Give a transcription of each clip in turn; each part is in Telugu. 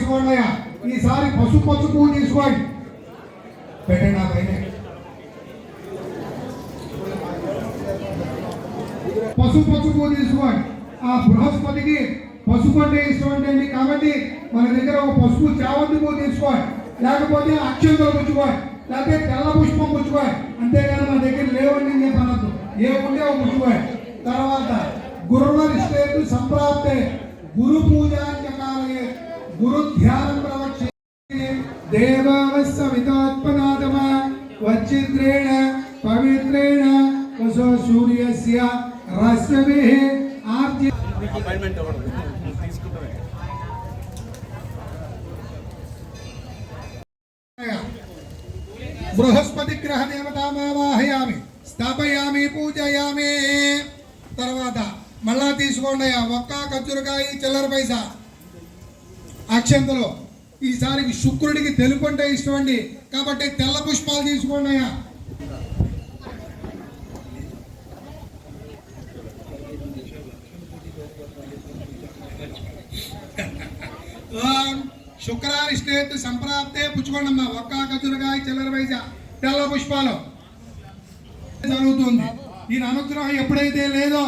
తీసుకోండి అయ్యా. ఈసారి పసుపు పువ్వు తీసుకోండి, పెట్టండి ఆ పైన. పసుపు పువ్వు తీసుకోండి. ఆ బృహస్పతికి పసుపు అంటే ఇష్టం అంటే కాబట్టి మన దగ్గర ఒక పసుపు చామంతి పువ్వు తీసుకోండి, లేకపోతే అక్షంతలు పుచ్చుకోండి, లేకపోతే తెల్ల పుష్పం పుచ్చుకోండి. అంతేగాని మన దగ్గర లేవండి నేను చెప్పనద్దు, ఏముంటే ఒక పుచ్చుకోండి. తర్వాత గురువరిష్టేతు సంప్రాప్తే గురు పూజాంచకాలే గురు ధ్యానం ప్రవక్షే దేవావస్య వితోత్పనాదమ వచ్చిత్రేణ పవిత్రేణ వసో సూర్యస్య రశ్మిభిః ఆర్జి బృహస్పతి గ్రహ దేవతామావాహయామి స్థాపయామి పూజయామి. తర్వాత మళ్ళా తీసుకోండి ఒక్క ఖర్జూరకాయ చిల్లర పైసా అక్షంతలు. ఈసారికి శుక్రుడికి తెలుపు అంటే ఇష్టం అండి కాబట్టి తెల్ల పుష్పాలు తీసుకోండి అయ్యా. శుక్రారిష్టేతు సంప్రాప్తే పుచ్చుకోండి అమ్మా. ఒక్క ఖర్జూరకాయ చిల్లర పైసా తెల్ల పుష్పాలు జరుగుతుంది. ఈయన అనుగ్రహం ఎప్పుడైతే లేదో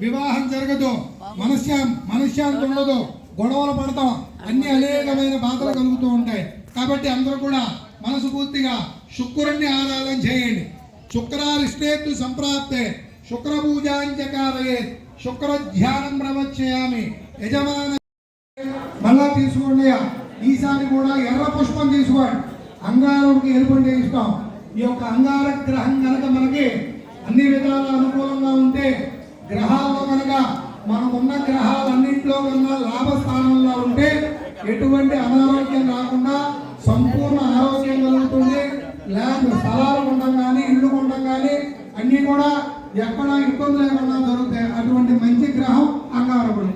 వివాహం జరగదు, మనశ్శాంతి ఉండదు, గొడవలు పడతాం, అన్ని అనేకమైన బాధలు కలుగుతూ ఉంటాయి. కాబట్టి అందరూ కూడా మనస్ఫూర్తిగా శుక్రుడిని ఆరాధన చేయండి. శుక్రారిష్టేతు సంప్రాప్తే శుక్ర పూజాంచకారయే శుక్ర ధ్యానం ప్రవక్ష్యామి. యజమాన మళ్ళా తీసుకోండి. ఈసారి కూడా ఎర్ర పుష్పం తీసుకోండి. అంగారుడికి ఎరుపంటే ఇష్టం. ఈ యొక్క అంగార గ్రహం కనుక మనకి అన్ని విధాల అనుకూలంగా ఉంటే, గ్రహాల్లో కనుక మనకున్న గ్రహాలన్నింటిలో కన్నా లాభస్థానంలో ఉంటే ఎటువంటి అనారోగ్యం రాకుండా సంపూర్ణ ఆరోగ్యం కలుగుతుంది. ల్యాండ్ స్థలాలు ఉండడం కానీ ఇల్లు ఉండడం కానీ అన్నీ కూడా ఎక్కడ ఇబ్బంది లేకుండా జరుగుతాయి. అటువంటి మంచి గ్రహం అంగారకుడు.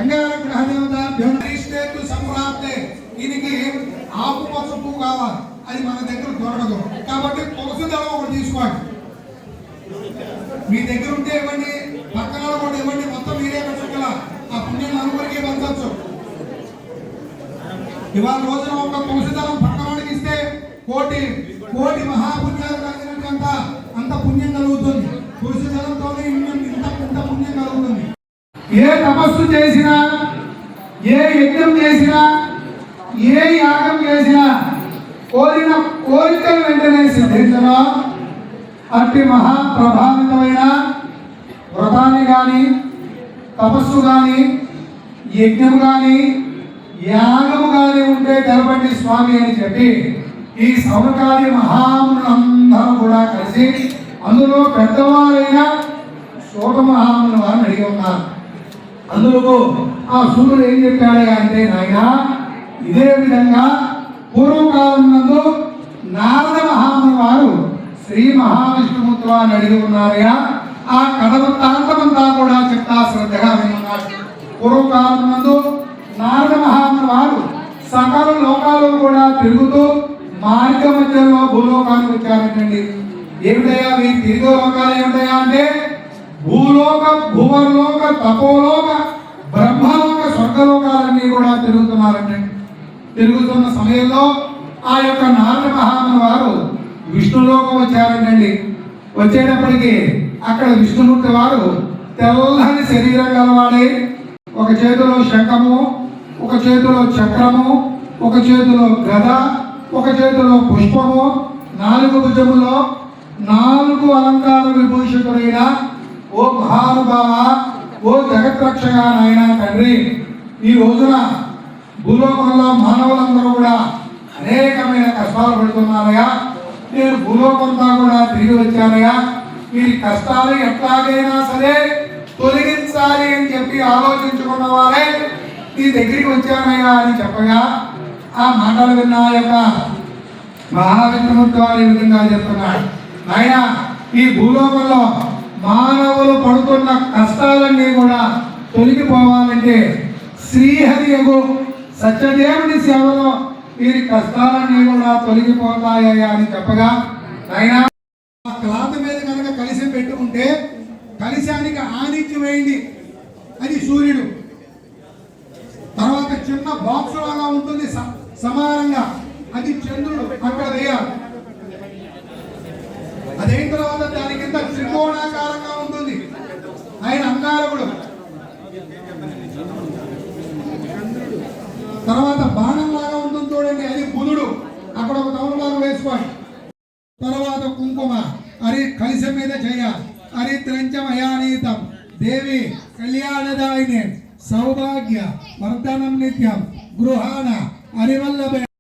అంగార గ్రహ దేవత సంప్రాప్తే దీనికి ఆకుపచ్చ పువ్వు కావాలి, అది మన దగ్గర దొరకదు కాబట్టి తులసి దళం ఒకటి తీసుకోండి. మీ దగ్గర ఉంటే ఇవ్వండి, పక్కన కూడా ఇవ్వండి, మొత్తం మీరే పెట్టుకోగల ఆ పుణ్యం అనుగురికి పంచవచ్చు. ఇవాళ రోజున ఒక తులసి దళం పక్కన వాడికి ఇస్తే కోటి కోటి మహాపుణ్యాలు కలిగినట్టు అంత పుణ్యం కలుగుతుంది. తులసి దళంతోనే ఇంత పుణ్యం కలుగుతుంది. ఏ తపస్సు చేసినా, ఏ యజ్ఞం చేసినా, ఏ యాగం చేసినా కోరిన కోరికలు వెంటనే సిద్ధించడం. అట్టి మహాప్రభావితమైన వ్రతాన్ని కానీ, తపస్సు కానీ, యజ్ఞము కానీ, యాగము కానీ ఉంటే తెలపండి స్వామి అని చెప్పి ఈ సౌనకాది మహాములందరూ కూడా కలిసి అందులో పెద్దవారైన శోక మహాముల వారిని అడిగి ఉన్నారు. అందులో ఆ సూర్యుడు ఏం చెప్పాడు అంటే, నాయన ఇదే విధంగా పూర్వకాలం నందు నారద మహాముని వారు శ్రీ మహావిష్ణుమూర్తి వారిని అడిగి ఉన్నారయ్యా. ఆ కథవృత్తాంతమంతా కూడా చెప్తా శ్రద్ధగా విన్నారు. పూర్వకాలం నందు నారద మహాముని వారు సకల లోకాలు కూడా తిరుగుతూ మార్గ మధ్యలో భూలోకానికి వచ్చారటండి. ఏమిటయ్యా మీరు తిరిగే లోకాలు ఏమిటయ్యా అంటే భూలోక, భువర్లోక, తపోలోక, బ్రహ్మలోక, స్వర్గలోకాలన్నీ కూడా తిరుగుతున్నారండి. తిరుగుతున్న సమయంలో ఆ యొక్క నారద మహాముని వారు విష్ణులోకం వచ్చారంటండి. వచ్చేటప్పటికి అక్కడ విష్ణుమూర్తి వారు తెల్లని శరీరం గలవాడై ఒక చేతిలో శంఖము, ఒక చేతిలో చక్రము, ఒక చేతిలో గద, ఒక చేతిలో పుష్పము, 4 భుజములో 4 అలంకార విభూషితుడైన ఓ మహానుభావ, ఓ జగత్రక్షగా నాయన తండ్రి, ఈ రోజున భూలోకంలో మానవులందరూ కూడా అనేకమైన కష్టాలు పడుతున్నారయ్యా. నేను భూలోకంతా కూడా తిరిగి వచ్చానయ్యా. ఈ కష్టాలు ఎట్లాగైనా సరే తొలగించాలి అని చెప్పి ఆలోచించుకున్న వారే నీ దగ్గరికి వచ్చానయ్యా అని చెప్పగా ఆ మాటలు విన్న యొక్క మహావిష్ణుమూర్తి వారు ఈ విధంగా చెప్తున్నాడు. నాయన ఈ భూలోకంలో మానవులు పడుతున్న కష్టాలన్నీ కూడా తొలగిపోవాలంటే శ్రీహరి యగు సత్యదేవుని సేవలో వీరి కష్టాలన్నీ కూడా తొలగిపోతాయా అని చెప్పగా, నాయన క్లాత్ మీద కనుక కలిసి పెట్టుకుంటే కలిశానికి ఆనిత్యం వేయండి, అది సూర్యుడు. చిన్న బాక్స్ లాగా ఉంటుంది సమానంగా, అది చంద్రుడు అక్కడ వేయాలి. అదైన తర్వాత దాని కింద త్రికోణాకారంగా ఉంటుంది, ఆయన అంగారకుడు. తర్వాత బాణం లాగా ఉంటుంది చూడండి, అది బుధుడు, అక్కడ ఒక తమలపాకు వేసుకోండి. తర్వాత కుంకుమ అది కలిసి మీద చేయాలి. హరిత్రంచమయానీతం దేవి కళ్యాణదాయిని సౌభాగ్య వర్ధనం నిత్యం గృహాన హరివల్లభ